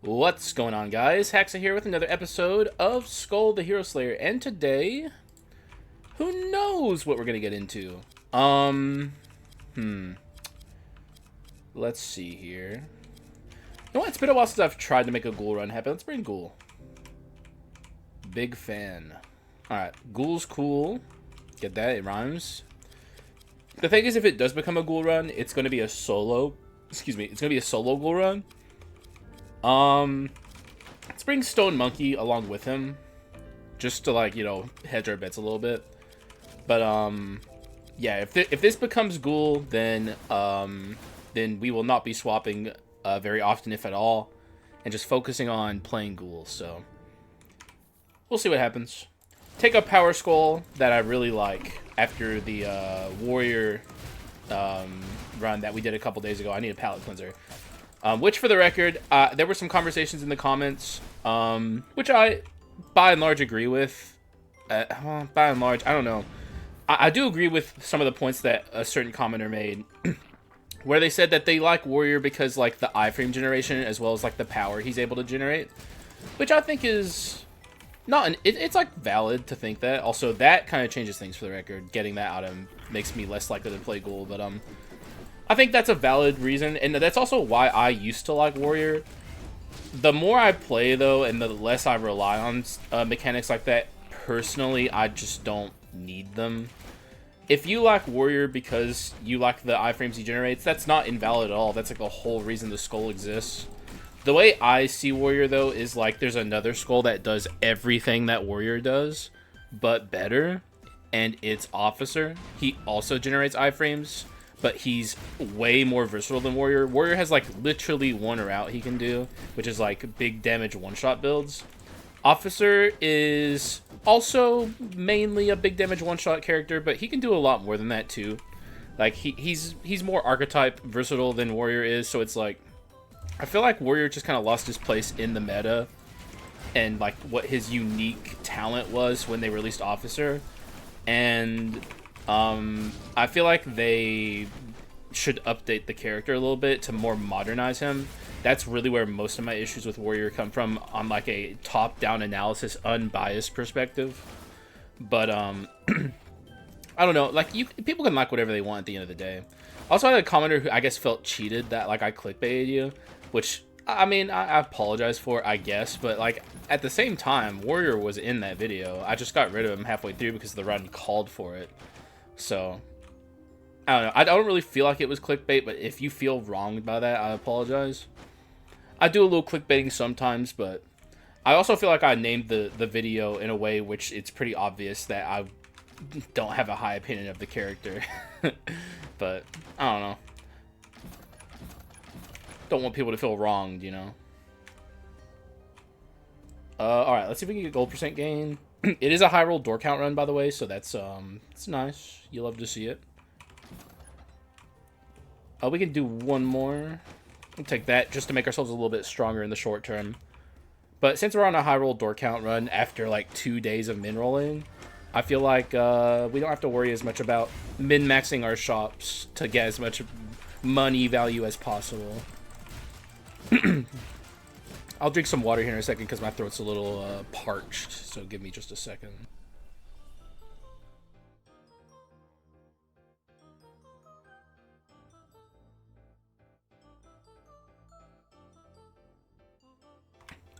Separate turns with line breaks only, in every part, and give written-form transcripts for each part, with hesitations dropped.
What's going on, guys? Haxa here with another episode of Skul the Hero Slayer, and today, who knows what we're gonna get into? Let's see here. You know what? It's been a while since I've tried to make a ghoul run happen. Let's bring ghoul. Big fan. Alright, ghoul's cool. Get that? It rhymes. The thing is, if it does become a ghoul run, it's gonna be a solo. Excuse me. It's gonna be a solo ghoul run. Let's bring Stone Monkey along with him, just to, like, you know, hedge our bets a little bit. But yeah, if this becomes Ghoul, then we will not be swapping very often, if at all, and just focusing on playing Ghoul. So we'll see what happens. Take a Power Skull that I really like after the Warrior run that we did a couple days ago. I need a palate cleanser. Which, for the record, there were some conversations in the comments, which I, by and large, agree with. By and large, I don't know. I do agree with some of the points that a certain commenter made, where they said that they like Warrior because, like, the iframe generation, as well as, like, the power he's able to generate, which I think is not an... It's, like, valid to think that. Also, that kind of changes things, for the record. Getting that out of him makes me less likely to play Ghoul, but, I think that's a valid reason, and that's also why I used to like Warrior. The more I play, though, and the less I rely on mechanics like that, personally, I just don't need them. If you like Warrior because you like the iframes he generates, that's not invalid at all. That's like the whole reason the skull exists. The way I see Warrior, though, is like there's another skull that does everything that Warrior does, but better, and it's Officer. He also generates iframes, but he's way more versatile than Warrior. Warrior has, like, literally one route he can do, which is, like, big damage one-shot builds. Officer is also mainly a big damage one-shot character, but he can do a lot more than that, too. Like, he's more archetype versatile than Warrior is, so it's, like... I feel like Warrior just kind of lost his place in the meta, and, like, what his unique talent was when they released Officer. And... I feel like they should update the character a little bit to more modernize him. That's really where most of my issues with Warrior come from on, like, a top-down analysis, unbiased perspective. But, I don't know. Like, people can like whatever they want at the end of the day. Also, I had a commenter who I guess felt cheated that, like, I clickbaited you, which, I mean, I apologize for, I guess, but, like, at the same time, Warrior was in that video. I just got rid of him halfway through because the run called for it. So, I don't know. I don't really feel like it was clickbait, but if you feel wronged by that, I apologize. I do a little clickbaiting sometimes, but I also feel like I named the video in a way which it's pretty obvious that I don't have a high opinion of the character. But, I don't know. Don't want people to feel wronged, you know? Alright, let's see if we can get gold percent gain. It is a high roll door count run, by the way, so that's it's nice. You love to see it. We can do one more. We'll take that just to make ourselves a little bit stronger in the short term. But since we're on a high roll door count run after like 2 days of min rolling, I feel like we don't have to worry as much about min-maxing our shops to get as much money value as possible. I'll drink some water here in a second because my throat's a little parched, so give me just a second.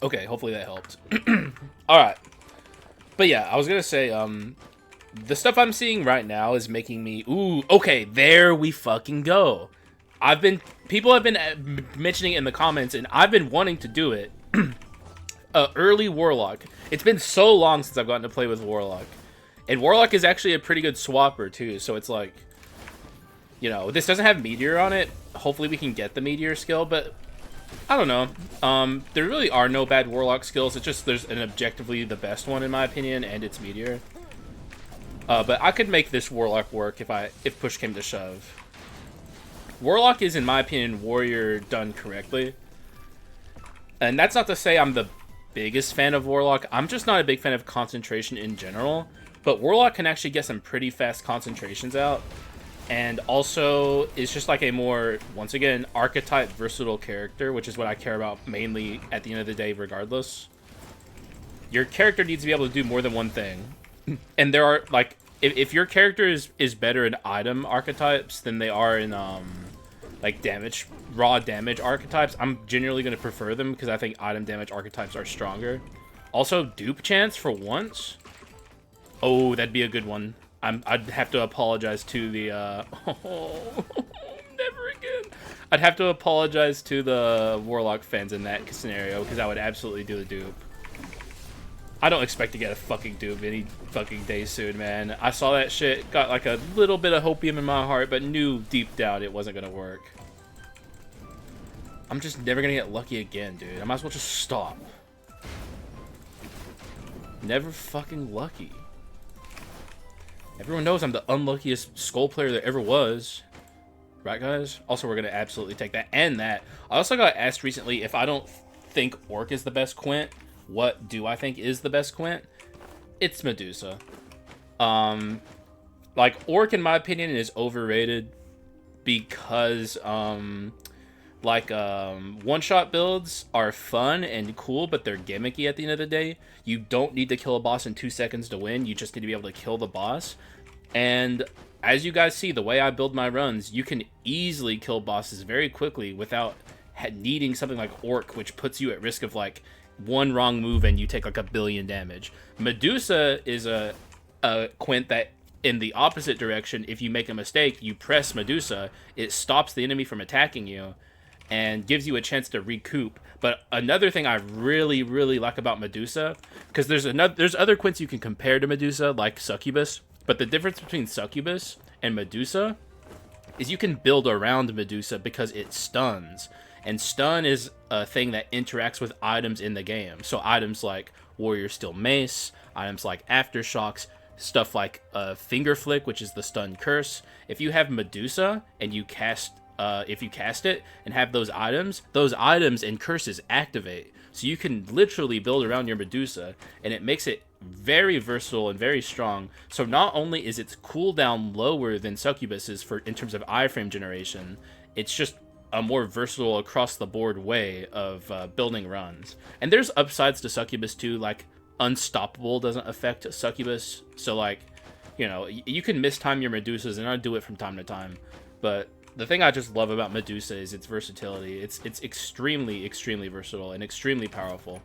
Okay, hopefully that helped. Alright. But yeah, I was gonna say, the stuff I'm seeing right now is making me... Ooh, okay, there we fucking go. People have been mentioning it in the comments, and I've been wanting to do it. Early Warlock. It's been so long since I've gotten to play with Warlock. And Warlock is actually a pretty good swapper, too, so it's like... You know, this doesn't have Meteor on it. Hopefully we can get the Meteor skill, but... I don't know. There really are no bad Warlock skills. It's just there's an objectively the best one, in my opinion, and it's Meteor. But I could make this Warlock work if push came to shove. Warlock is, in my opinion, Warrior done correctly. And that's not to say I'm the biggest fan of Warlock. I'm just not a big fan of concentration in general. But Warlock can actually get some pretty fast concentrations out. and also is just like a more, once again, archetype versatile character, which is what I care about mainly at the end of the day regardless. Your character needs to be able to do more than one thing. And there are, like, if your character is better in item archetypes than they are in, like, raw damage archetypes, I'm generally going to prefer them because I think item damage archetypes are stronger. Also, dupe chance for once. Oh, that'd be a good one. I'd have to apologize to the, oh, never again. I'd have to apologize to the Warlock fans in that scenario because I would absolutely do the dupe. I don't expect to get a fucking dupe any fucking day soon, man. I saw that shit, got like a little bit of hopium in my heart, but knew deep down it wasn't gonna work. I'm just never gonna get lucky again, dude. I might as well just stop. Never fucking lucky. Everyone knows I'm the unluckiest Skul player there ever was. Right, guys? Also, we're gonna absolutely take that and that. I also got asked recently if I don't think Orc is the best Quint. What do I think is the best Quint? It's Medusa. Like, Orc, in my opinion, is overrated because, one-shot builds are fun and cool, but they're gimmicky at the end of the day. You don't need to kill a boss in 2 seconds to win. You just need to be able to kill the boss. And as you guys see, the way I build my runs, you can easily kill bosses very quickly without needing something like Orc, which puts you at risk of, like, one wrong move and you take like 1 billion damage. Medusa is a Quint that, in the opposite direction, if you make a mistake, you press Medusa, it stops the enemy from attacking you and gives you a chance to recoup. But another thing I really, really like about Medusa, because there's other Quints you can compare to Medusa, like Succubus, but the difference between Succubus and Medusa is you can build around Medusa because it stuns. And stun is a thing that interacts with items in the game. So items like Warrior Steel Mace, items like Aftershocks, stuff like Finger Flick, which is the stun curse. If you have Medusa and you cast, if you cast it and have those items and curses activate. So you can literally build around your Medusa, and it makes it very versatile and very strong. So not only is its cooldown lower than Succubus's in terms of iframe generation, it's just a more versatile across the board way of building runs. And there's upsides to Succubus too, like Unstoppable doesn't affect Succubus, so like, you know, you can mistime your Medusas, and I do it from time to time, but the thing I just love about Medusa is its versatility. It's extremely, extremely versatile and extremely powerful,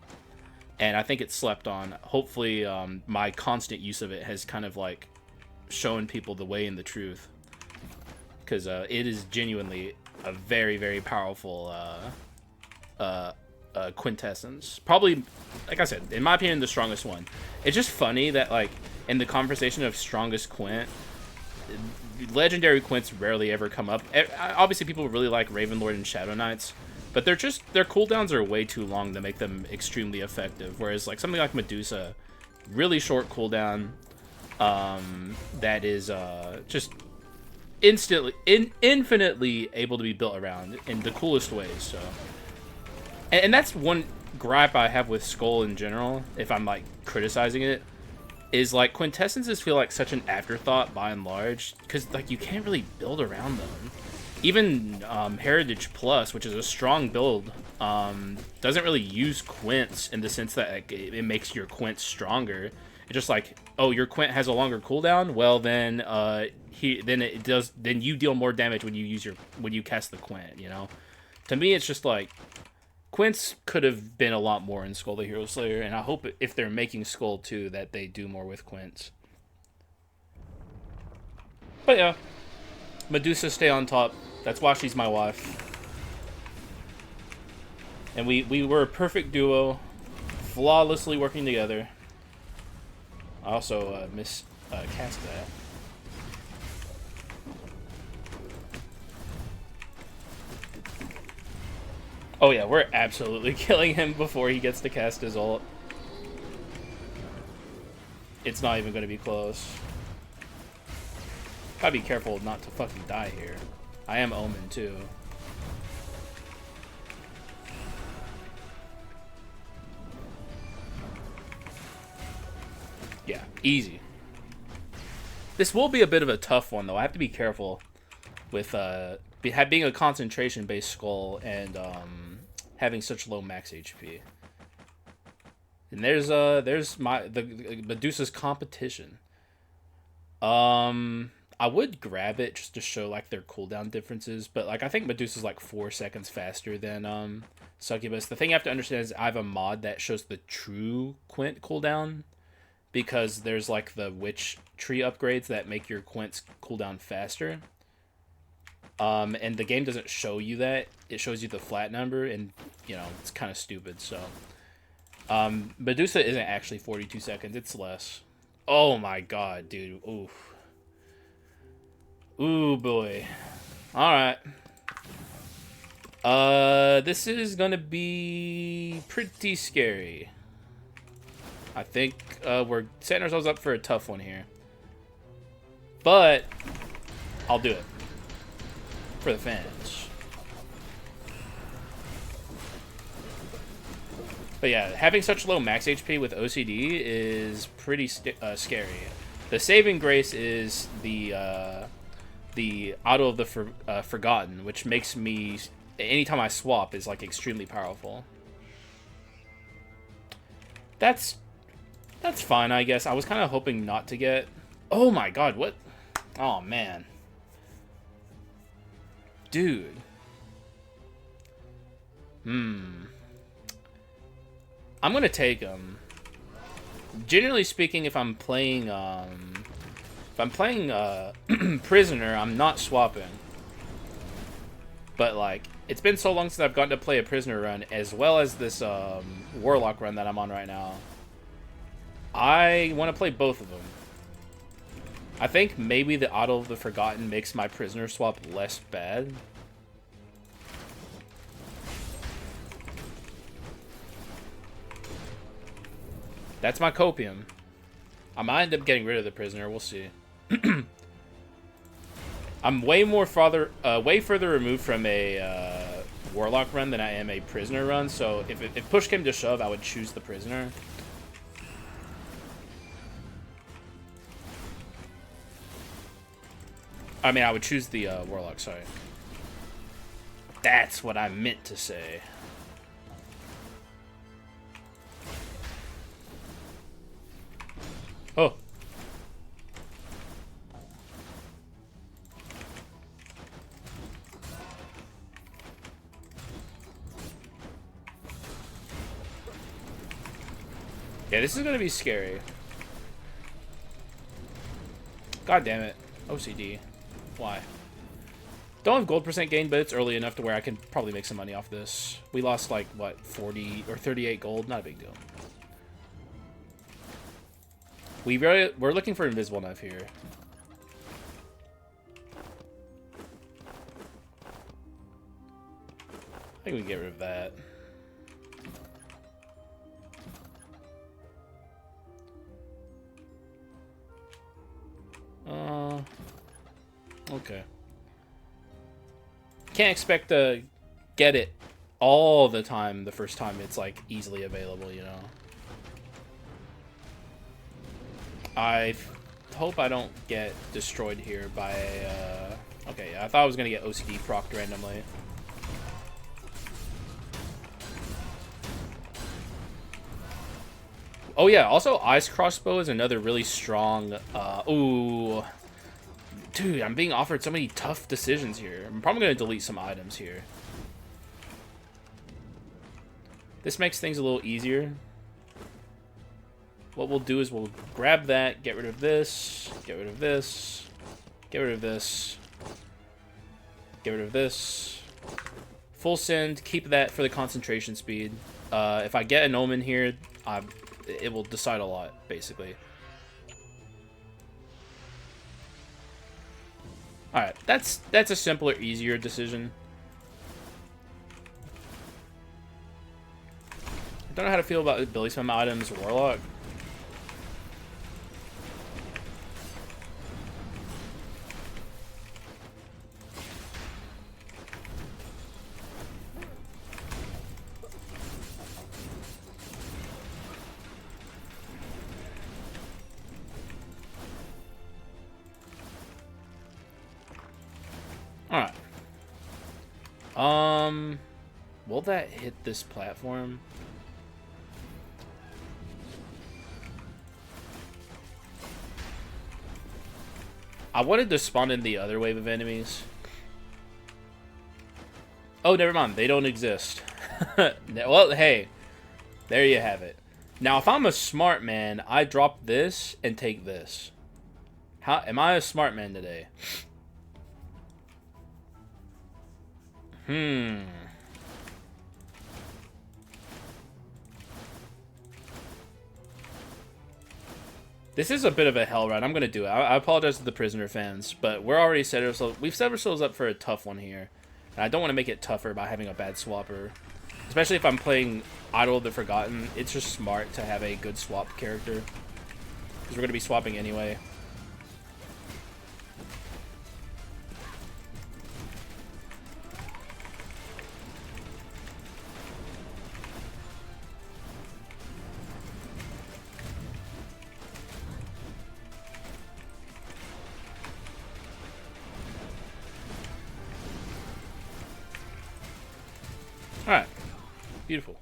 and I think it's slept on. Hopefully my constant use of it has kind of like shown people the way and the truth, because it is genuinely a very, very powerful Quintessence. Probably, like I said, in my opinion, the strongest one. It's just funny that, like, in the conversation of strongest Quint, legendary Quints rarely ever come up. Obviously, people really like Ravenlord and Shadow Knights, but their cooldowns are way too long to make them extremely effective. Whereas, like, something like Medusa, really short cooldown, that is just infinitely able to be built around in the coolest ways. So, and that's one gripe I have with Skul in general, if I'm like criticizing it, is like Quintessences feel like such an afterthought by and large, because like you can't really build around them. Even Heritage Plus, which is a strong build, doesn't really use Quints in the sense that like, it makes your Quint stronger. It's just like, oh, your Quint has a longer cooldown. Well, then then you deal more damage when you cast the Quint. You know, to me, it's just like Quints could have been a lot more in Skul the Hero Slayer, and I hope if they're making Skul 2 that they do more with Quints. But yeah, Medusa stay on top. That's why she's my wife. And we were a perfect duo, flawlessly working together. I also cast that. Oh yeah, we're absolutely killing him before he gets to cast his ult. It's not even going to be close. Gotta be careful not to fucking die here. I am Omen too. Yeah, easy. This will be a bit of a tough one though. I have to be careful. with being a concentration based skull and having such low max HP. And there's the Medusa's competition. I would grab it just to show like their cooldown differences, but like I think Medusa's like 4 seconds faster than Succubus. The thing you have to understand is I have a mod that shows the true Quint cooldown, because there's like the witch tree upgrades that make your Quints cooldown faster. And the game doesn't show you that. It shows you the flat number, and you know, it's kind of stupid. So Medusa isn't actually 42 seconds, it's less. Oh my god, dude. Oof. Ooh boy. Alright. This is gonna be pretty scary. I think we're setting ourselves up for a tough one here. But I'll do it. For the fans. But yeah, having such low max HP with OCD is pretty scary. The saving grace is the auto of the forgotten, which makes me, anytime I swap, is like extremely powerful. That's fine, I guess. I was kind of hoping not to get. Oh my god, what? Oh man, dude. I'm gonna take him. Generally speaking, if I'm playing prisoner, I'm not swapping. But like, it's been so long since I've gotten to play a prisoner run, as well as this warlock run that I'm on right now. I want to play both of them. I think maybe the auto of the forgotten makes my prisoner swap less bad. That's my copium. I might end up getting rid of the prisoner. We'll see. I'm way further removed from a warlock run than I am a prisoner run. So if push came to shove, I would choose the prisoner. I mean, I would choose the warlock. Sorry. That's what I meant to say. Oh. Yeah, this is gonna be scary. God damn it. OCD. Why? Don't have gold percent gain, but it's early enough to where I can probably make some money off this. We lost like, what, 40 or 38 gold? Not a big deal. We're looking for invisible knife here. I think we can get rid of that. Okay. Can't expect to get it all the time the first time it's like easily available, you know. I hope I don't get destroyed here by okay, I thought I was gonna get OCD procced randomly. Oh yeah, also Ice Crossbow is another really strong ooh. Dude, I'm being offered so many tough decisions here. I'm probably gonna delete some items here. This makes things a little easier. What we'll do is we'll grab that, get rid of this, get rid of this, get rid of this, get rid of this. Full send, keep that for the concentration speed. If I get an omen here, it will decide a lot, basically. Alright, that's a simpler, easier decision. I don't know how to feel about ability swim items, Warlock. Will that hit this platform? I wanted to spawn in the other wave of enemies. Oh, never mind. They don't exist. Well, hey. There you have it. Now, if I'm a smart man, I drop this and take this. How am I a smart man today? This is a bit of a hell run. I'm going to do it. I apologize to the prisoner fans, but we've set ourselves up for a tough one here. And I don't want to make it tougher by having a bad swapper. Especially if I'm playing Idol of the Forgotten. It's just smart to have a good swap character. Because we're going to be swapping anyway. Alright. Beautiful.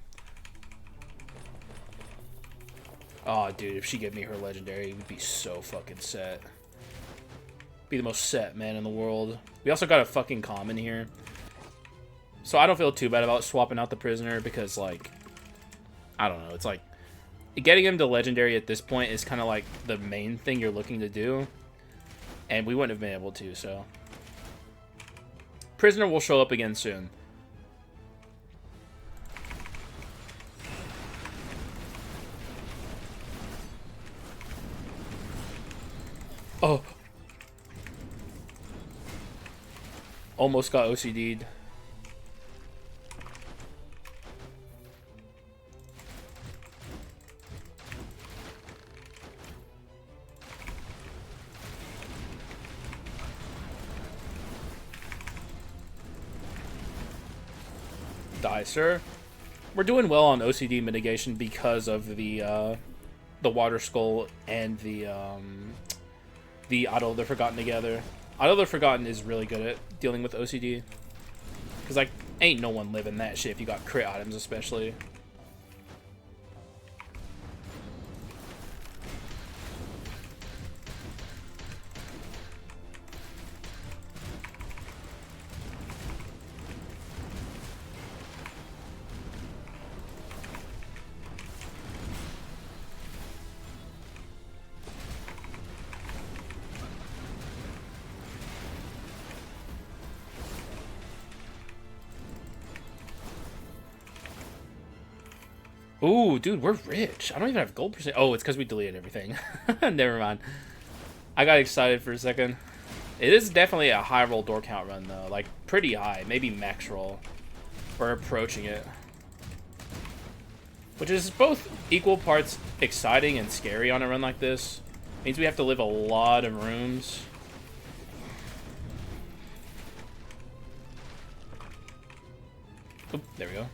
Oh, dude, if she gave me her legendary, it would be so fucking set. Be the most set man in the world. We also got a fucking common here. So I don't feel too bad about swapping out the prisoner because, like, I don't know. It's like, getting him to legendary at this point is kind of like the main thing you're looking to do. And we wouldn't have been able to, so. Prisoner will show up again soon. Oh. Almost got OCD'd. Die, sir. We're doing well on OCD mitigation because of the Water Skull and the Idol of the Forgotten together. Idol of the Forgotten is really good at dealing with OCD. Because, like, ain't no one living that shit if you got crit items, especially. Ooh, dude, we're rich. I don't even have gold percent. Oh, it's because we deleted everything. Never mind. I got excited for a second. It is definitely a high roll door count run, though. Like, pretty high. Maybe max roll. We're approaching it. Which is both equal parts exciting and scary on a run like this. Means we have to live a lot of rooms. Oop, there we go.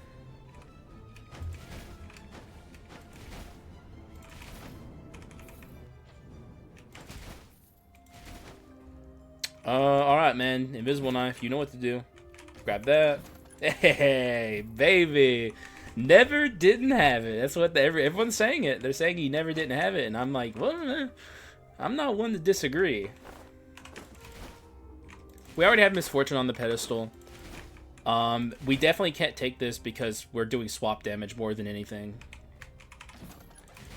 Alright, man. Invisible knife. You know what to do. Grab that. Hey, baby. Never didn't have it. That's what everyone's saying it. They're saying he never didn't have it. And I'm like, well, I'm not one to disagree. We already have Misfortune on the pedestal. We definitely can't take this because we're doing swap damage more than anything.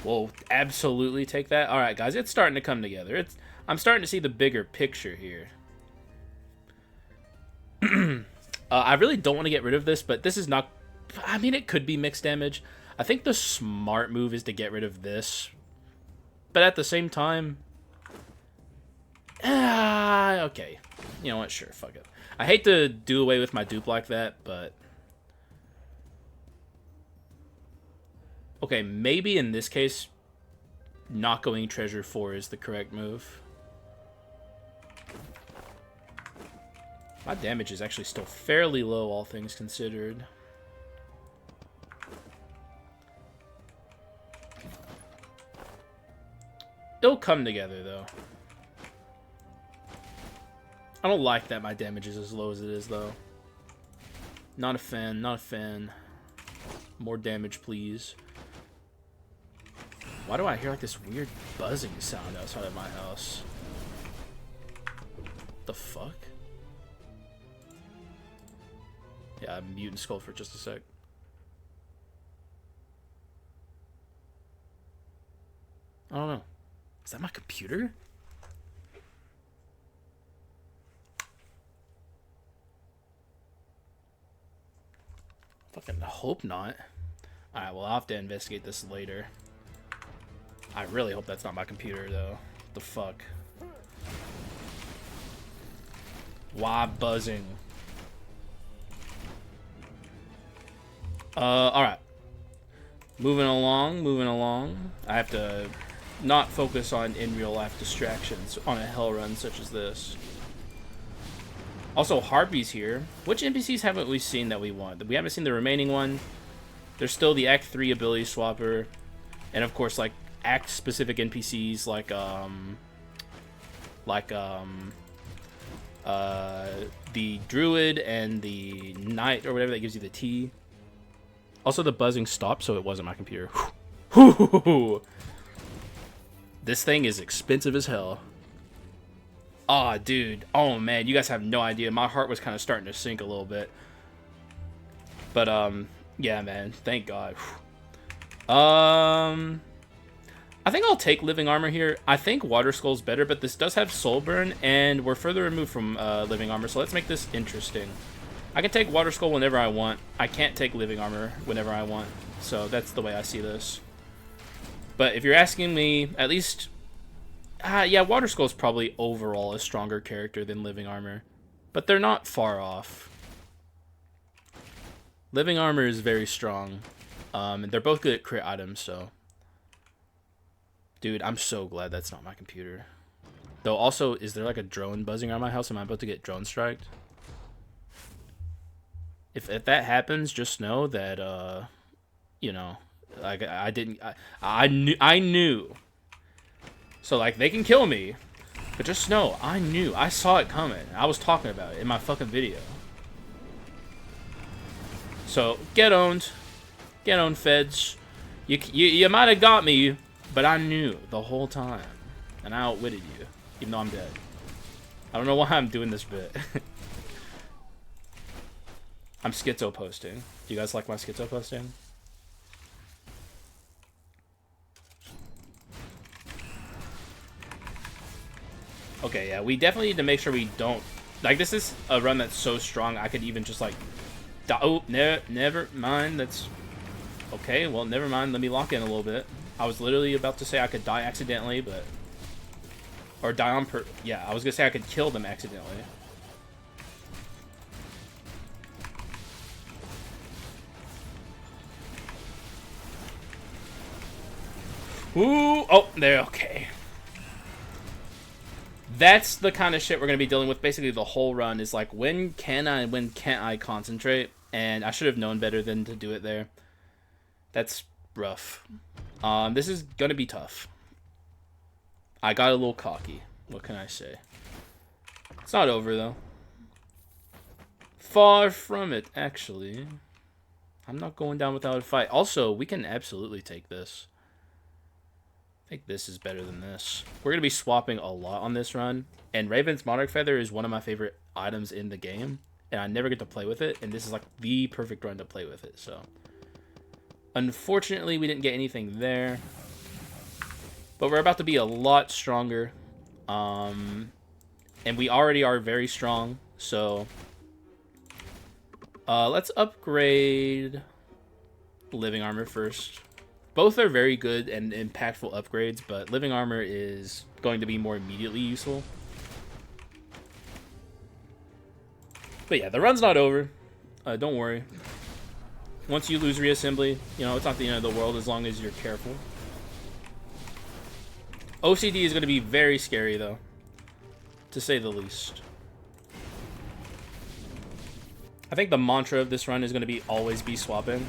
We'll absolutely take that. Alright, guys. It's starting to come together. I'm starting to see the bigger picture here. I really don't want to get rid of this, but this is not... I mean, it could be mixed damage. I think the smart move is to get rid of this. But at the same time... okay. You know what? Sure, fuck it. I hate to do away with my dupe like that, but... Okay, maybe in this case, not going Treasure 4 is the correct move. My damage is actually still fairly low, all things considered. It'll come together, though. I don't like that my damage is as low as it is, though. Not a fan, not a fan. More damage, please. Why do I hear like this weird buzzing sound outside of my house? The fuck? Yeah, I'm muting Skul for just a sec. I don't know. Is that my computer? Fucking hope not. Alright, well, I'll have to investigate this later. I really hope that's not my computer, though. What the fuck? Why buzzing? Alright. Moving along, moving along. I have to not focus on in real life distractions on a hell run such as this. Also, Harpy's here. Which NPCs haven't we seen that we want? We haven't seen the remaining one. There's still the Act 3 ability swapper. And of course, like, Act-specific NPCs like, the Druid and the Knight or whatever that gives you the T. Also, the buzzing stopped, so it wasn't my computer. This thing is expensive as hell. Aw, dude. Oh, man. You guys have no idea. My heart was kind of starting to sink a little bit. But, yeah, man. Thank God. I think I'll take Living Armor here. I think Water Skull's better, but this does have Soul Burn, and we're further removed from Living Armor, so let's make this interesting. I can take Water Skull whenever I want. I can't take Living Armor whenever I want, so that's the way I see this. But if you're asking me, at least... yeah, Water Skull's probably overall a stronger character than Living Armor, but they're not far off. Living Armor is very strong, and they're both good at crit items, so... Dude, I'm so glad that's not my computer. Though, also, is there like a drone buzzing around my house? Am I about to get drone striked? If that happens, just know that, you know, like, I knew. So, like, they can kill me, but just know, I knew. I saw it coming. I was talking about it in my fucking video. So, get owned. Get owned, feds. You might have got me, but I knew the whole time. And I outwitted you, even though I'm dead. I don't know why I'm doing this bit. I'm schizo posting. Do you guys like my schizo posting? Okay, yeah, we definitely need to make sure we don't... Like, this is a run that's so strong, I could even just, like... Oh, never mind, that's... Okay, well, never mind, let me lock in a little bit. I was literally about to say I could die accidentally, but... Or die on per... Yeah, I was gonna say I could kill them accidentally. Ooh, oh, there, okay. That's the kind of shit we're going to be dealing with basically the whole run is like, when can I and when can't I concentrate? And I should have known better than to do it there. That's rough. This is going to be tough. I got a little cocky. What can I say? It's not over, though. Far from it, actually. I'm not going down without a fight. Also, we can absolutely take this. I think this is better than this. We're going to be swapping a lot on this run. And Raven's Monarch Feather is one of my favorite items in the game. And I never get to play with it. And this is like the perfect run to play with it. So, unfortunately, we didn't get anything there. But we're about to be a lot stronger. And we already are very strong. So, let's upgrade Living Armor first. Both are very good and impactful upgrades, but Living Armor is going to be more immediately useful. But yeah, the run's not over. Don't worry. Once you lose reassembly, you know, it's not the end of the world as long as you're careful. OCD is going to be very scary, though, to say the least. I think the mantra of this run is going to be always be swapping.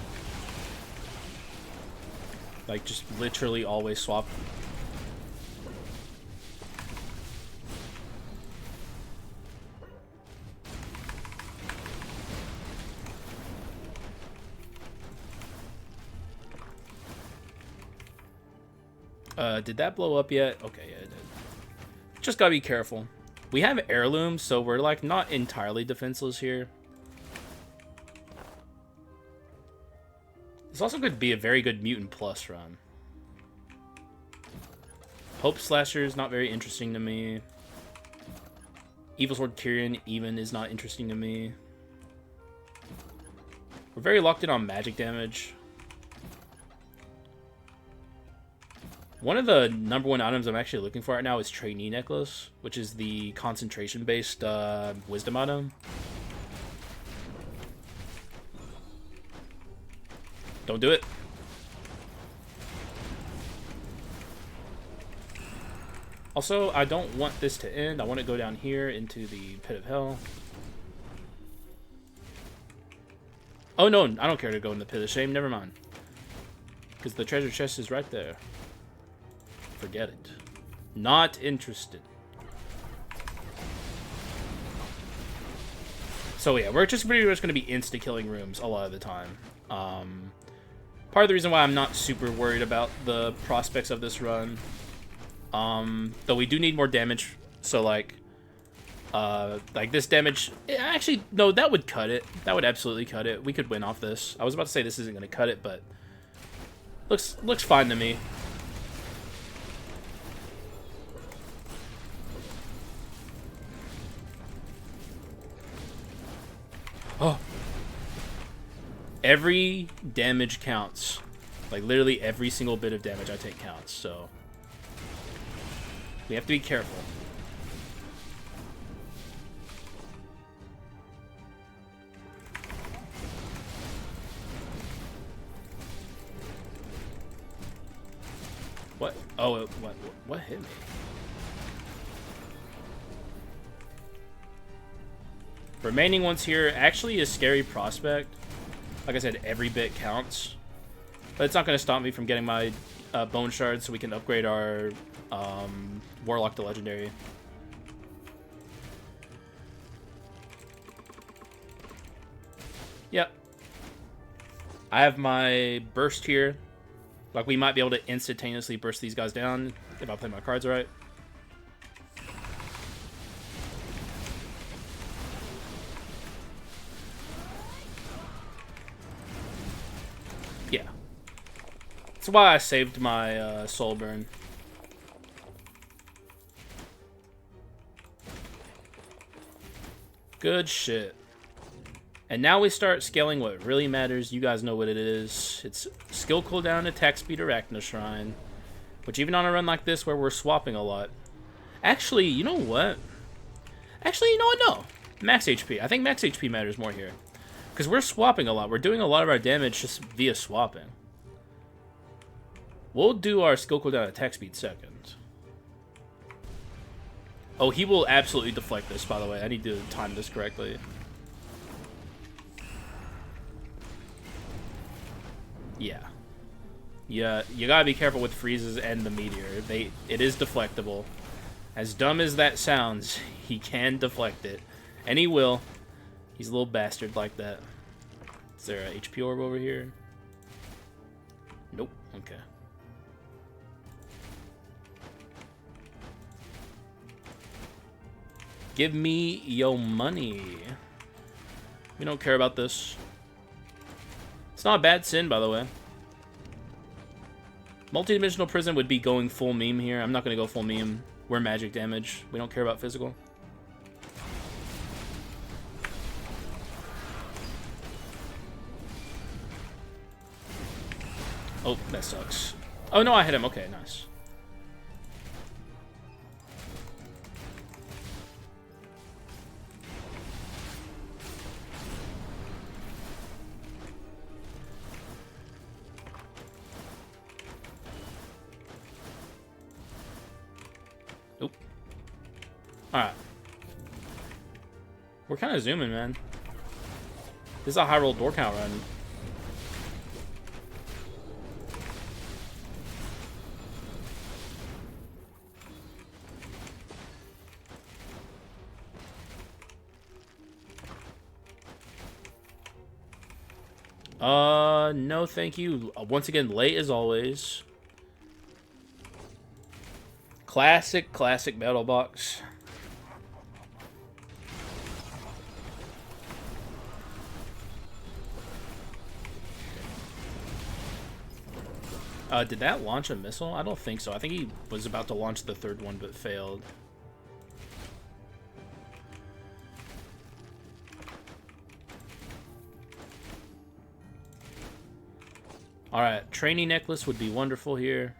Like, just literally always swap. Did that blow up yet? Okay, yeah, it did. Just gotta be careful. We have heirlooms, so we're like not entirely defenseless here. This also could be a very good mutant plus run. Hope Slasher is not very interesting to me. Evil Sword Tyrion even is not interesting to me. We're very locked in on magic damage. One of the #1 items I'm actually looking for right now is Trainee Necklace, which is the concentration-based wisdom item. Don't do it. Also, I don't want this to end. I want to go down here into the pit of hell. Oh, no, I don't care to go in the pit of shame. Never mind. Because the treasure chest is right there. Forget it. Not interested. So yeah, we're just pretty much going to be insta-killing rooms a lot of the time. Part of the reason why I'm not super worried about the prospects of this run. Though we do need more damage. So like this damage... Actually, no, that would cut it. That would absolutely cut it. We could win off this. I was about to say this isn't going to cut it, but... Looks fine to me. Oh. Every damage counts. Like, literally every single bit of damage I take counts, so... We have to be careful. What? Oh, what hit me? Remaining ones here actually a scary prospect. Like I said, every bit counts. But it's not going to stop me from getting my bone shards so we can upgrade our Warlock to Legendary. Yep. I have my burst here. Like, we might be able to instantaneously burst these guys down if I play my cards right. Yeah. That's why I saved my soul burn. Good shit. And now we start scaling what really matters. You guys know what it is. It's skill cooldown, attack speed, Arachna Shrine. Which even on a run like this where we're swapping a lot. Actually, you know what? Actually, you know what? No. Max HP. I think max HP matters more here. Because we're swapping a lot. We're doing a lot of our damage just via swapping. We'll do our skill cooldown attack speed second. Oh, he will absolutely deflect this, by the way. I need to time this correctly. Yeah. Yeah, you gotta be careful with freezes and the meteor. It is deflectable. As dumb as that sounds, he can deflect it. And he will. He's a little bastard like that. Is there a HP orb over here? Nope. Okay. Give me your money. We don't care about this. It's not a bad sin, by the way. Multidimensional prison would be going full meme here. I'm not going to go full meme. We're magic damage. We don't care about physical. Oh, that sucks. Oh, no, I hit him. Okay, nice. Oop. Alright. We're kind of zooming, man. This is a high roll door count run. No, thank you. Once again, late as always. Classic metal box. Did that launch a missile? I don't think so. I think he was about to launch the third one, but failed. Alright, training necklace would be wonderful here.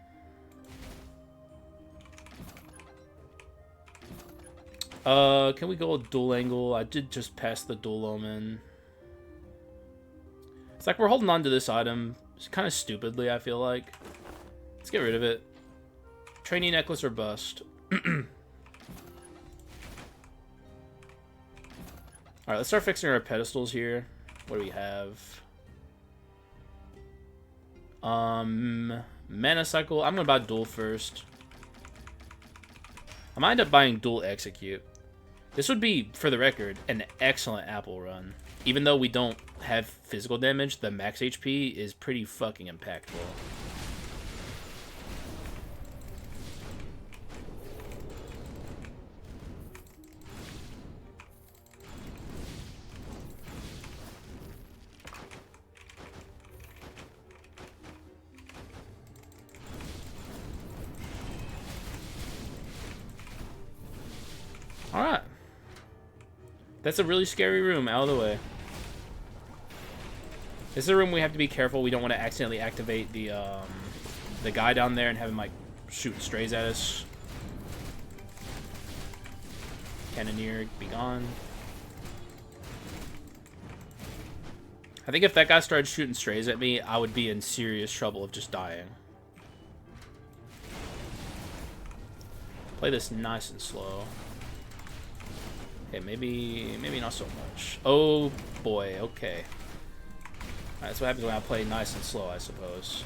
Can we go a dual angle? I did just pass the dual omen. It's like we're holding on to this item kind of stupidly, I feel like. Let's get rid of it. Training necklace or bust. Alright, let's start fixing our pedestals here. What do we have? Mana cycle. I'm gonna buy dual first. I might end up buying dual execute. This would be, for the record, an excellent apple run. Even though we don't have physical damage, the max HP is pretty fucking impactful. Alright. That's a really scary room, out of the way. This is a room we have to be careful. We don't want to accidentally activate the guy down there and have him, like, shooting strays at us. Cannoneer, be gone. I think if that guy started shooting strays at me, I would be in serious trouble of just dying. Play this nice and slow. Okay, maybe not so much. Oh boy, okay. That's what happens when I play nice and slow, I suppose.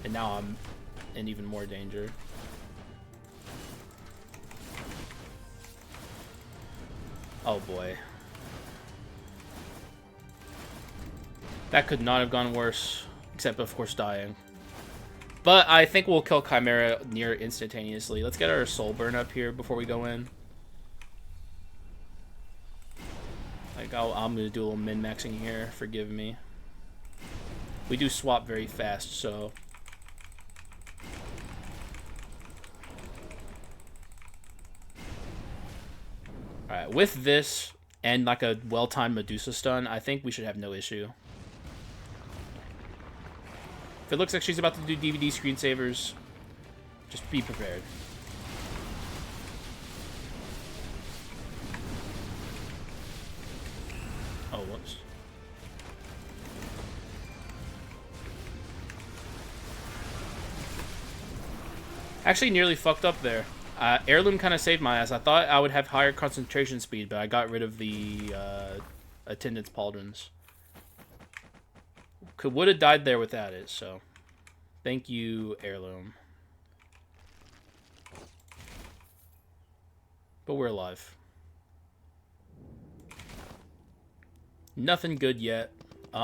And now I'm in even more danger. Oh boy. That could not have gone worse, except of course dying. But I think we'll kill Chimera near instantaneously. Let's get our soul burn up here before we go in. Like, I'm gonna do a little min-maxing here, forgive me. We do swap very fast, so... Alright, with this, and like a well-timed Medusa stun, I think we should have no issue. If it looks like she's about to do DVD screensavers, just be prepared. Oh, whoops. Actually nearly fucked up there. Heirloom kind of saved my ass. I thought I would have higher concentration speed, but I got rid of the attendance pauldrons. Would have died there without it, so thank you, Heirloom. But we're alive. Nothing good yet. Do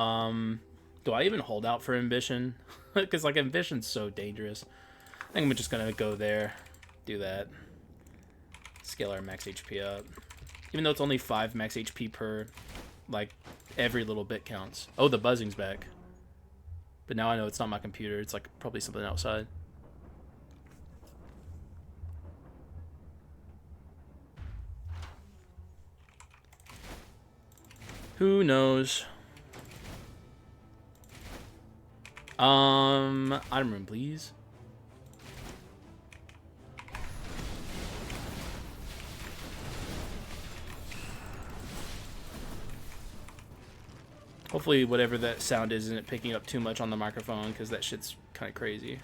I even hold out for Ambition? Because, like, Ambition's so dangerous. I think I'm just gonna go there. Do that. Scale our max HP up. Even though it's only 5 max HP per, like, every little bit counts. Oh, the buzzing's back. But now I know it's not my computer. It's, like, probably something outside. Who knows? Item room, please. Hopefully whatever that sound is isn't picking up too much on the microphone, because that shit's kind of crazy.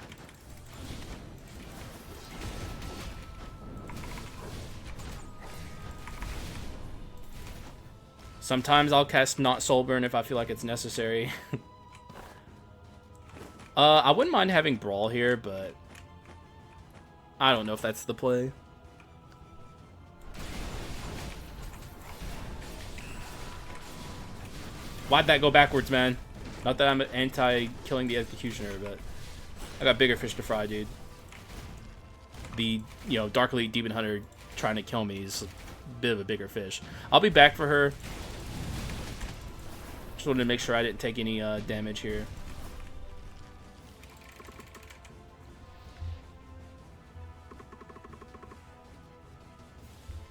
Sometimes I'll cast Not Soulburn if I feel like it's necessary. I wouldn't mind having Brawl here, but I don't know if that's the play. Why'd that go backwards, man? Not that I'm anti-killing the Executioner, but I got bigger fish to fry, dude. the, you know, Dark Elite Demon Hunter trying to kill me is a bit of a bigger fish. I'll be back for her. Just wanted to make sure I didn't take any damage here.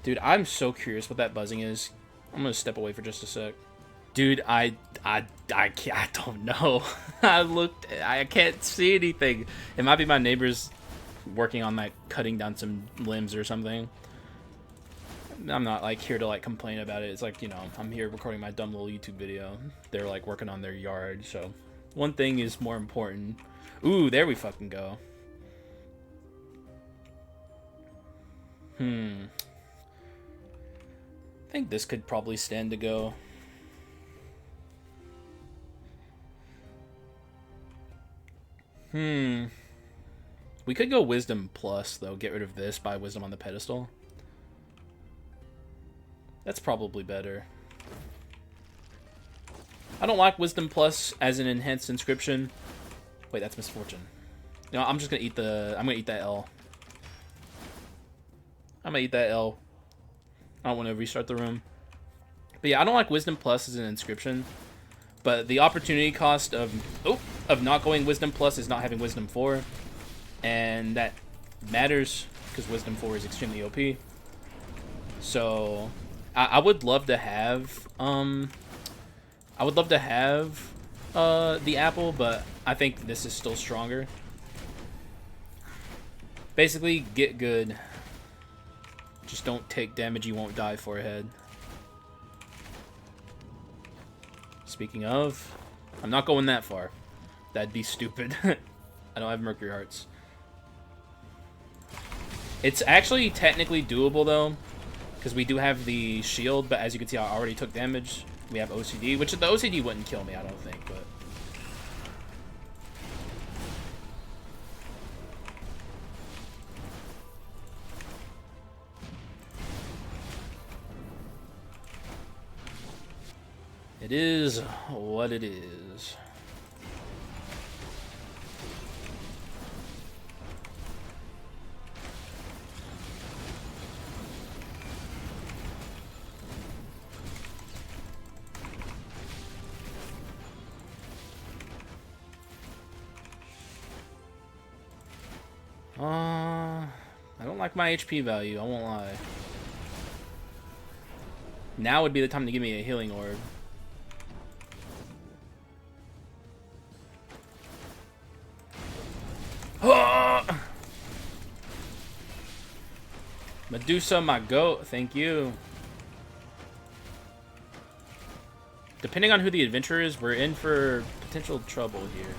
Dude, I'm so curious what that buzzing is. I'm gonna step away for just a sec. Dude, I don't know. I can't see anything. It might be my neighbors working on like cutting down some limbs or something. I'm not like here to like complain about it. It's like, you know, I'm here recording my dumb little YouTube video. They're like working on their yard, so one thing is more important. Ooh, there we fucking go. I think this could probably stand to go. We could go Wisdom Plus, though. Get rid of this, buy Wisdom on the pedestal. That's probably better. I don't like Wisdom Plus as an enhanced inscription. Wait, that's Misfortune. No, I'm just gonna eat the... I'm gonna eat that L. I'm gonna eat that L. I don't want to restart the room. But yeah, I don't like Wisdom Plus as an inscription. But the opportunity cost of not going Wisdom Plus is not having Wisdom 4. And that matters because Wisdom 4 is extremely OP. So I would love to have the apple, but I think this is still stronger. Basically, get good. Just don't take damage you won't die for ahead. Speaking of, I'm not going that far. That'd be stupid. I don't have Mercury Hearts. It's actually technically doable though, because we do have the shield, but as you can see I already took damage. We have OCD, which the OCD wouldn't kill me, I don't think, but... It is what it is. I don't like my HP value, I won't lie. Now would be the time to give me a healing orb. Medusa, my goat, thank you. Depending on who the adventurer is, we're in for potential trouble here.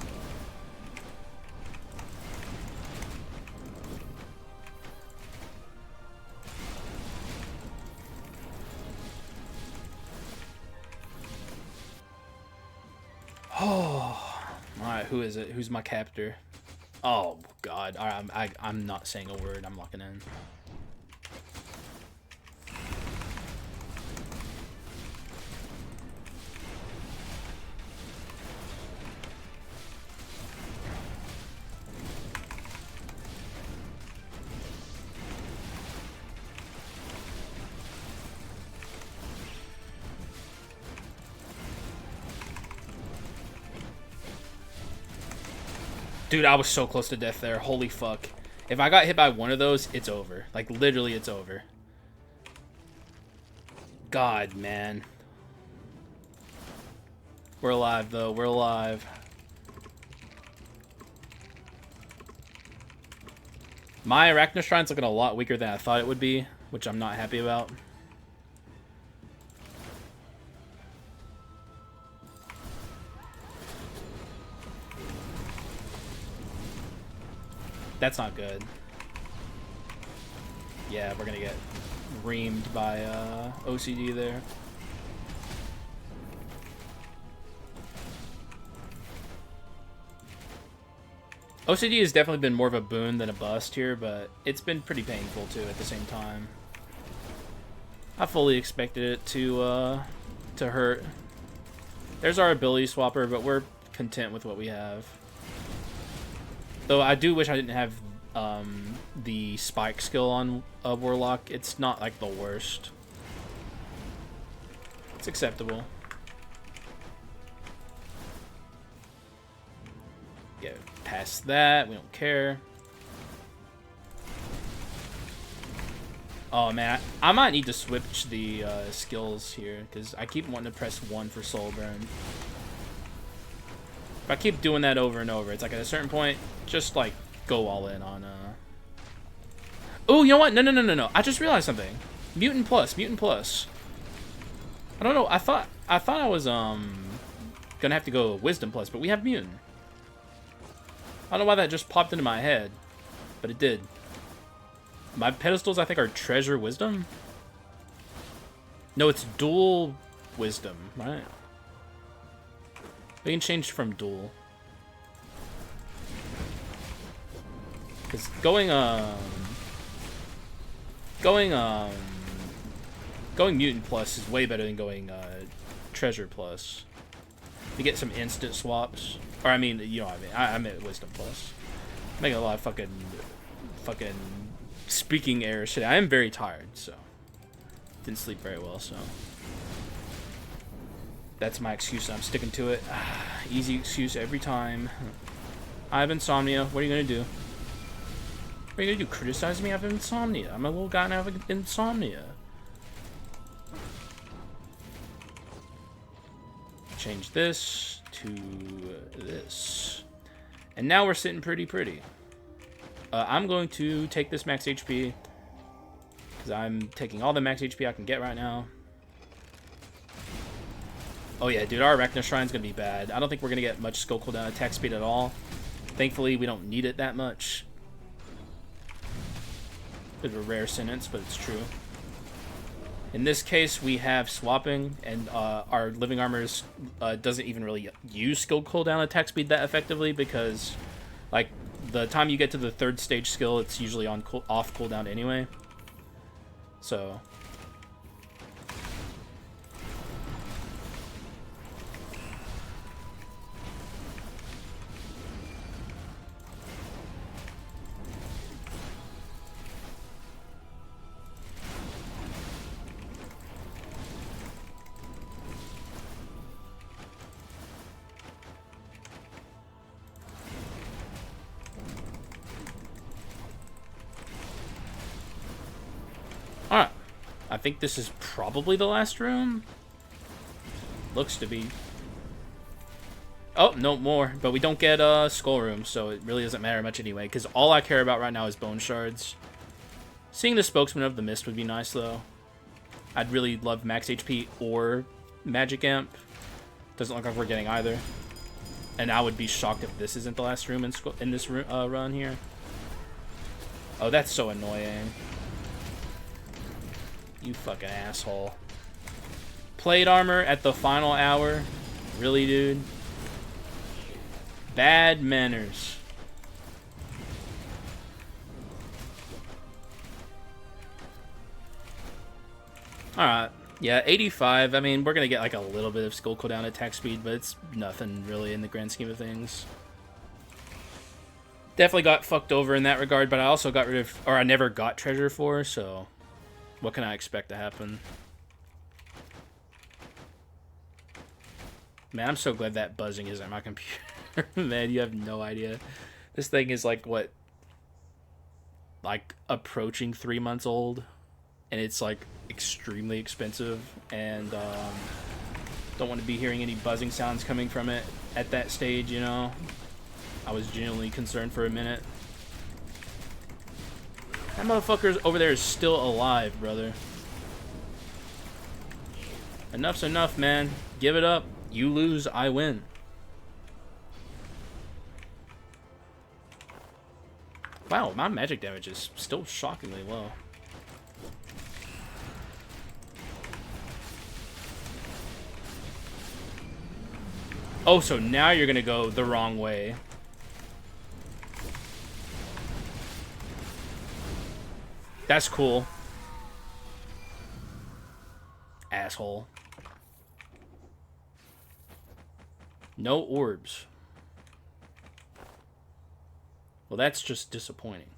Oh, alright, who is it? Who's my captor? Oh, God. Alright, I'm not saying a word. I'm locking in. Dude, I was so close to death there. Holy fuck. If I got hit by one of those, it's over. Like, literally, it's over. God, man. We're alive, though. We're alive. My Arachnostrine's looking a lot weaker than I thought it would be, which I'm not happy about. That's not good. Yeah, we're gonna get reamed by OCD there. OCD has definitely been more of a boon than a bust here, but it's been pretty painful too at the same time. I fully expected it to hurt. There's our ability swapper, but we're content with what we have. Though I do wish I didn't have the spike skill on a Warlock. It's not like the worst. It's acceptable. Yeah, past that, we don't care. Oh man, I might need to switch the skills here because I keep wanting to press 1 for soul burn. If I keep doing that over and over, it's like at a certain point, just like go all in on. Oh, you know what? No. I just realized something. Mutant plus. I don't know. I thought I was gonna have to go wisdom plus, but we have mutant. I don't know why that just popped into my head, but it did. My pedestals, I think, are treasure wisdom. No, it's dual wisdom, right? We can change from dual. Because going mutant plus is way better than going treasure plus. You get some instant swaps. Or I mean, you know what I mean. I meant wisdom plus. I'm making a lot of fucking speaking errors today. I am very tired, so didn't sleep very well, so that's my excuse. I'm sticking to it. Easy excuse every time. I have insomnia. What are you gonna do? What are you gonna do? Criticize me? I have insomnia. I'm a little guy and I have insomnia. Change this to this. And now we're sitting pretty. I'm going to take this max HP because I'm taking all the max HP I can get right now. Oh yeah, dude, our Arachna Shrine's gonna be bad. I don't think we're gonna get much Skul cooldown attack speed at all. Thankfully, we don't need it that much. Bit of a rare sentence, but it's true. In this case, we have swapping, and our living armors doesn't even really use Skul cooldown attack speed that effectively because, like, the time you get to the 3rd stage skill, it's usually on off cooldown anyway. So. Alright. I think this is probably the last room. Looks to be. Oh, no more. But we don't get Skull Room, so it really doesn't matter much anyway. Because all I care about right now is Bone Shards. Seeing the Spokesman of the Mist would be nice, though. I'd really love max HP or Magic Amp. Doesn't look like we're getting either. And I would be shocked if this isn't the last room in this run here. Oh, that's so annoying. You fucking asshole. Plate armor at the final hour? Really, dude? Bad manners. Alright. Yeah, 85. I mean, we're going to get like a little bit of Skul cooldown attack speed, but it's nothing really in the grand scheme of things. Definitely got fucked over in that regard, but I also got rid of... Or I never got Treasure 4, so... What can I expect to happen? Man, I'm so glad that buzzing is on my computer. Man, you have no idea. This thing is like, what? Like, approaching 3 months old. And it's, like, extremely expensive. And, don't want to be hearing any buzzing sounds coming from it at that stage, you know? I was genuinely concerned for a minute. That motherfucker over there is still alive, brother. Enough's enough, man. Give it up. You lose, I win. Wow, my magic damage is still shockingly low. Oh, so now you're gonna go the wrong way. That's cool. Asshole. No orbs. Well, that's just disappointing.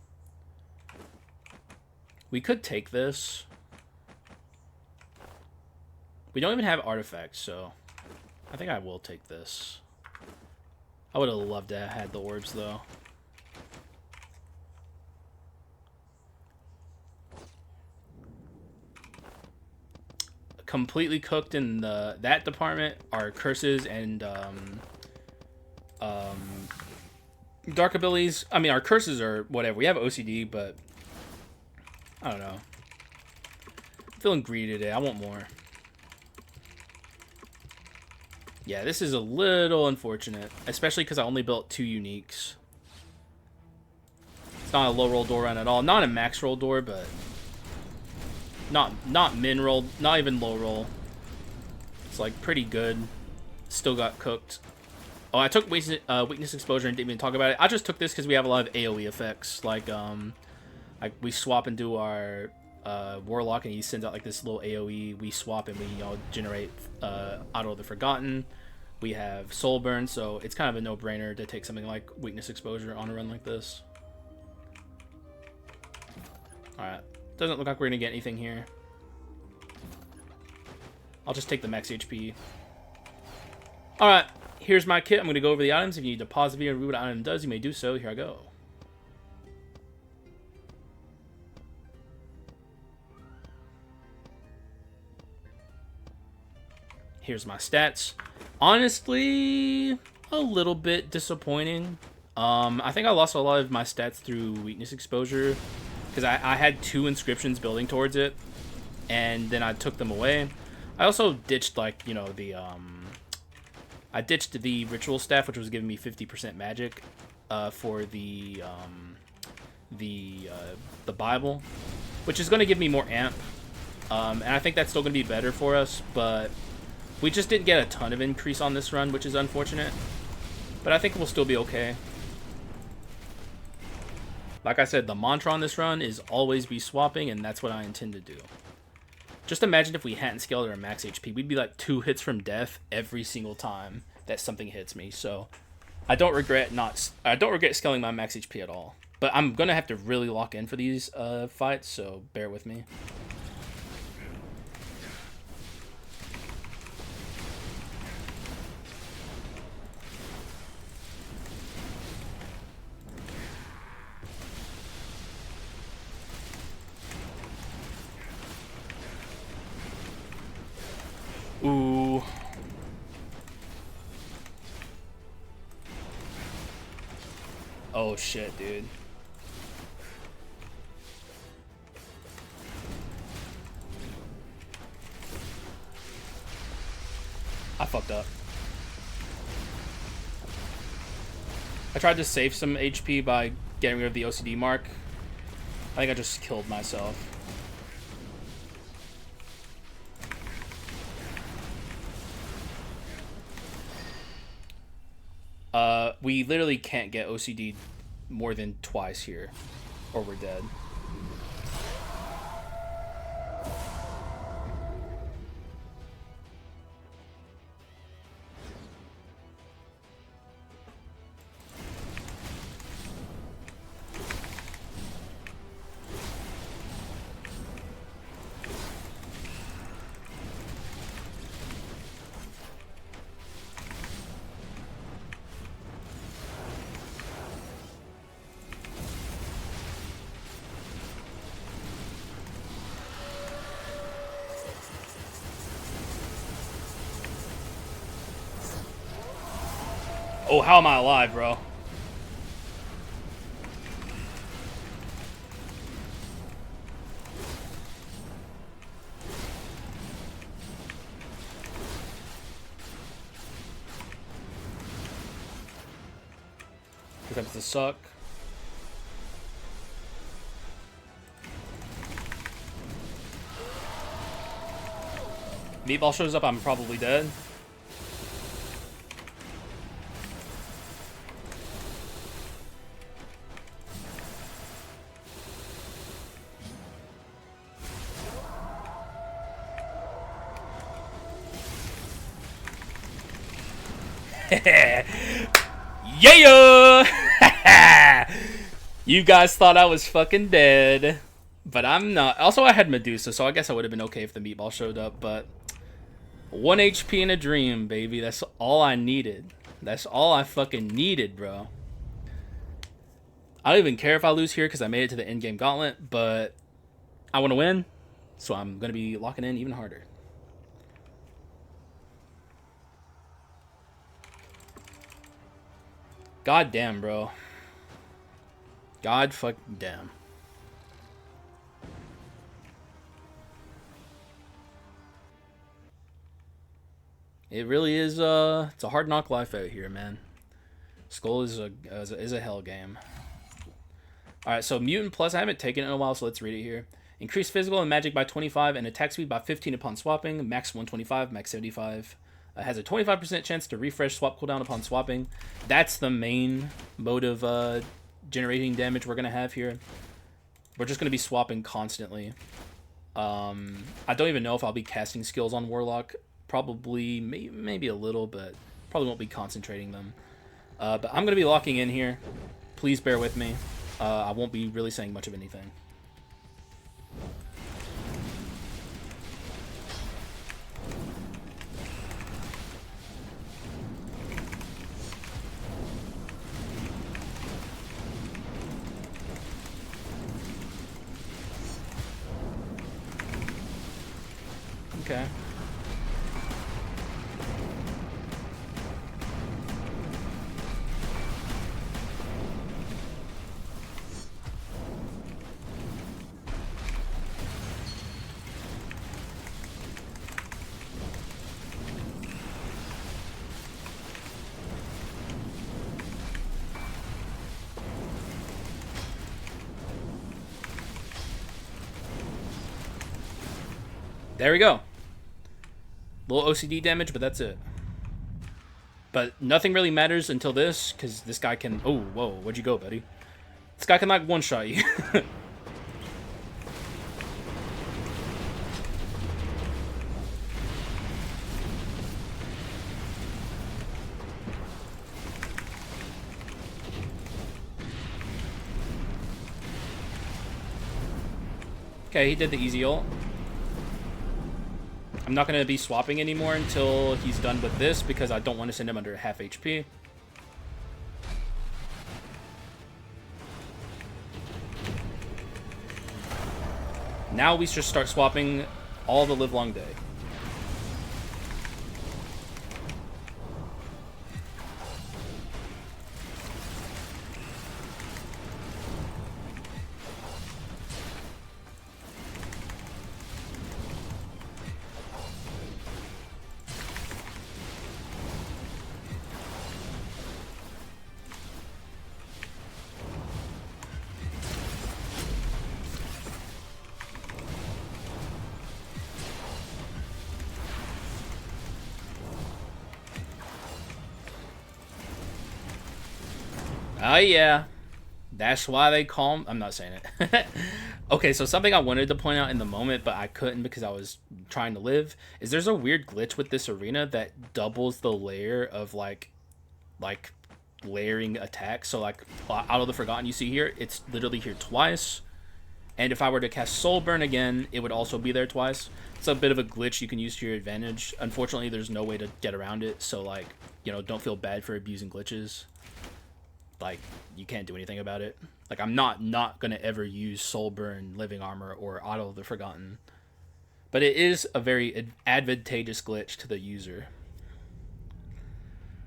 We could take this. We don't even have artifacts, so I think I will take this. I would have loved to have had the orbs, though. Completely cooked in that department are curses and dark abilities. I mean, our curses are whatever. We have OCD, but I don't know. I'm feeling greedy today. I want more. Yeah, this is a little unfortunate, especially because I only built 2 uniques. It's not a low roll door run at all. Not a max roll door, but not min roll, not even low roll. It's like pretty good. Still got cooked. Oh, I took weakness exposure and didn't even talk about it. I just took this because we have a lot of AoE effects. Like we swap and do our Warlock, and he sends out like this little AoE. We swap and we generate Auto of the Forgotten. We have Soul Burn, so it's kind of a no-brainer to take something like weakness exposure on a run like this. All right. Doesn't look like we're going to get anything here. I'll just take the max HP. Alright, here's my kit. I'm going to go over the items. If you need to pause the video and read what an item does, you may do so. Here I go. Here's my stats. Honestly, a little bit disappointing. I think I lost a lot of my stats through weakness exposure, because I had 2 inscriptions building towards it, and then I took them away. I also ditched, like, you know, I ditched the ritual staff, which was giving me 50% magic, for the Bible, which is going to give me more amp, and I think that's still going to be better for us, but we just didn't get a ton of increase on this run, which is unfortunate, but I think we'll still be okay. Like I said, the mantra on this run is always be swapping, and that's what I intend to do. Just imagine if we hadn't scaled our max HP. We'd be like 2 hits from death every single time that something hits me. So I don't regret scaling my max HP at all. But I'm gonna have to really lock in for these fights, so bear with me. Ooh. Oh shit, dude. I fucked up. I tried to save some HP by getting rid of the OCD mark. I think I just killed myself. We literally can't get OCD more than twice here, or we're dead. Oh, how am I alive, bro? Here comes the suck. Meatball shows up, I'm probably dead. Yeah! You guys thought I was fucking dead. But I'm not. Also, I had Medusa, so I guess I would have been okay if the meatball showed up. But 1 HP in a dream, baby. That's all I needed. That's all I fucking needed, bro. I don't even care if I lose here because I made it to the endgame gauntlet, but I want to win, so I'm going to be locking in even harder. God damn, bro. God fucking damn. It really is, it's a hard knock life out here, man. Skul is a hell game. Alright, so Mutant Plus, I haven't taken it in a while, so let's read it here. Increase physical and magic by 25 and attack speed by 15 upon swapping. Max 125, max 75. Has a 25% chance to refresh swap cooldown upon swapping. That's the main mode of generating damage we're going to have here. We're just going to be swapping constantly. I don't even know if I'll be casting skills on Warlock. Probably, maybe a little, but probably won't be concentrating them. But I'm going to be locking in here. Please bear with me. I won't be really saying much of anything. Okay. There we go. Little OCD damage, but that's it. But nothing really matters until this, because this guy can... Oh, whoa, where'd you go, buddy? This guy can, like, one-shot you. Okay, he did the easy ult. I'm not going to be swapping anymore until he's done with this because I don't want to send him under half HP. Now we should start swapping all the livelong day. Oh, yeah. That's why they call him... I'm not saying it. Okay, so something I wanted to point out in the moment, but I couldn't because I was trying to live, is there's a weird glitch with this arena that doubles the layer of, like layering attacks. So, like, out of the Forgotten you see here, it's literally here twice. And if I were to cast Soul Burn again, it would also be there twice. It's a bit of a glitch you can use to your advantage. Unfortunately, there's no way to get around it. So, like, you know, don't feel bad for abusing glitches. Like, you can't do anything about it. Like, I'm not gonna ever use Soul Burn, Living Armor, or Auto of the Forgotten. But it is a very advantageous glitch to the user.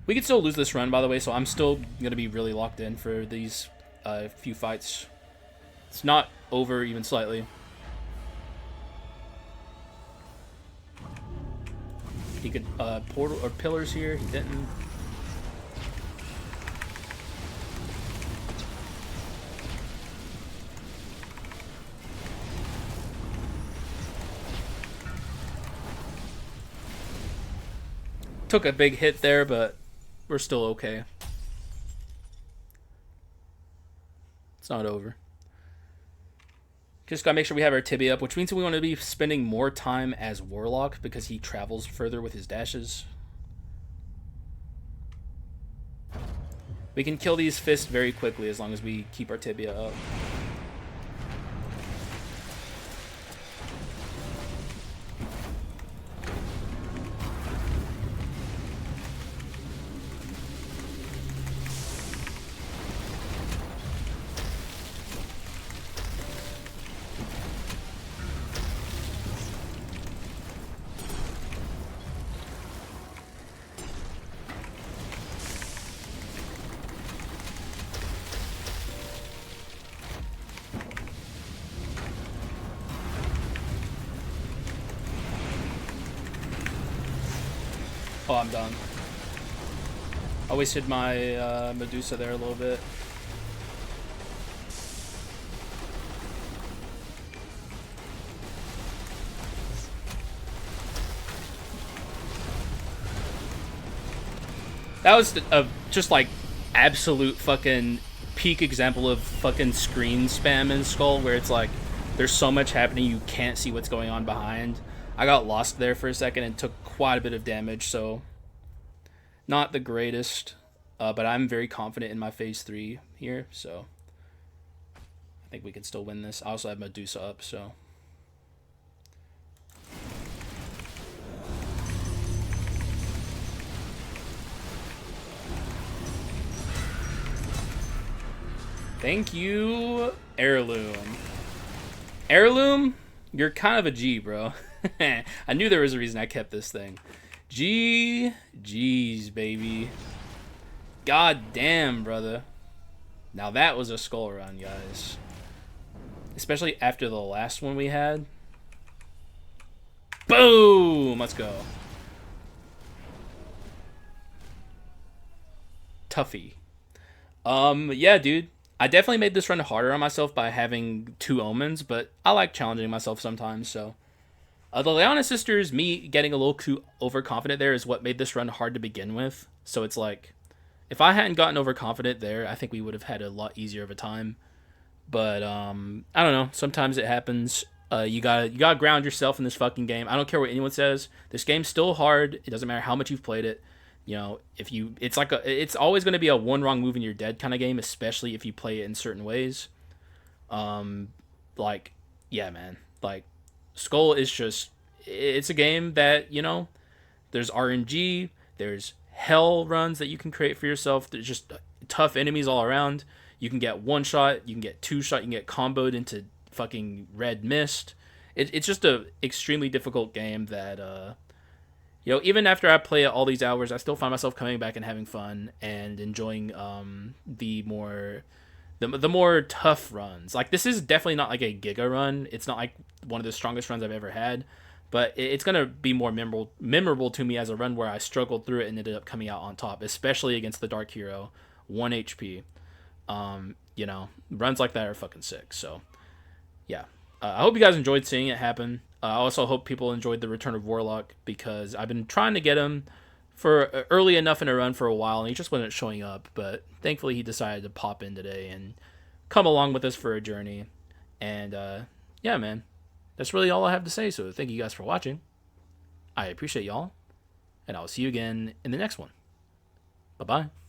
We could still lose this run, by the way, so I'm still gonna be really locked in for these few fights. It's not over even slightly. He could portal or pillars here. He didn't. Took a big hit there, but we're still okay. It's not over. Just gotta make sure we have our tibia up, which means we want to be spending more time as Warlock because he travels further with his dashes. We can kill these fists very quickly as long as we keep our tibia up. Oh, I'm done. I wasted my Medusa there a little bit. That was a just like absolute fucking peak example of fucking screen spam in Skul, where it's like there's so much happening you can't see what's going on behind. I got lost there for a second and took quite a bit of damage, so not the greatest, but I'm very confident in my phase 3 here, so I think we can still win this. I also have Medusa up, so thank you, Heirloom. Heirloom, you're kind of a G, bro. I knew there was a reason I kept this thing. G's, baby. God damn, brother. Now that was a Skul run, guys. Especially after the last one we had. Boom! Let's go. Tuffy. Yeah, dude. I definitely made this run harder on myself by having 2 omens, but I like challenging myself sometimes, so. The Leona sisters, me getting a little too overconfident there is what made this run hard to begin with. So it's like, if I hadn't gotten overconfident there, I think we would have had a lot easier of a time. But I don't know. Sometimes it happens. You gotta ground yourself in this fucking game. I don't care what anyone says. This game's still hard. It doesn't matter how much you've played it. You know, it's always gonna be a one wrong move and you're dead kind of game, especially if you play it in certain ways. Like, yeah, man. Like, Skul is just, it's a game that, you know, there's RNG, there's hell runs that you can create for yourself. There's just tough enemies all around. You can get one shot, you can get two shot, you can get comboed into fucking red mist. It's just a extremely difficult game that, you know, even after I play it all these hours, I still find myself coming back and having fun and enjoying the more tough runs. Like, this is definitely not like a giga run. It's not like one of the strongest runs I've ever had, but it's gonna be more memorable to me as a run where I struggled through it and ended up coming out on top, especially against the Dark Hero, 1 HP. You know, runs like that are fucking sick. So yeah, I hope you guys enjoyed seeing it happen. I also hope people enjoyed the return of Warlock, because I've been trying to get him for early enough in a run for a while, and he just wasn't showing up. But thankfully, he decided to pop in today and come along with us for a journey. And yeah, man, that's really all I have to say. So thank you guys for watching. I appreciate y'all, and I'll see you again in the next one. Bye bye.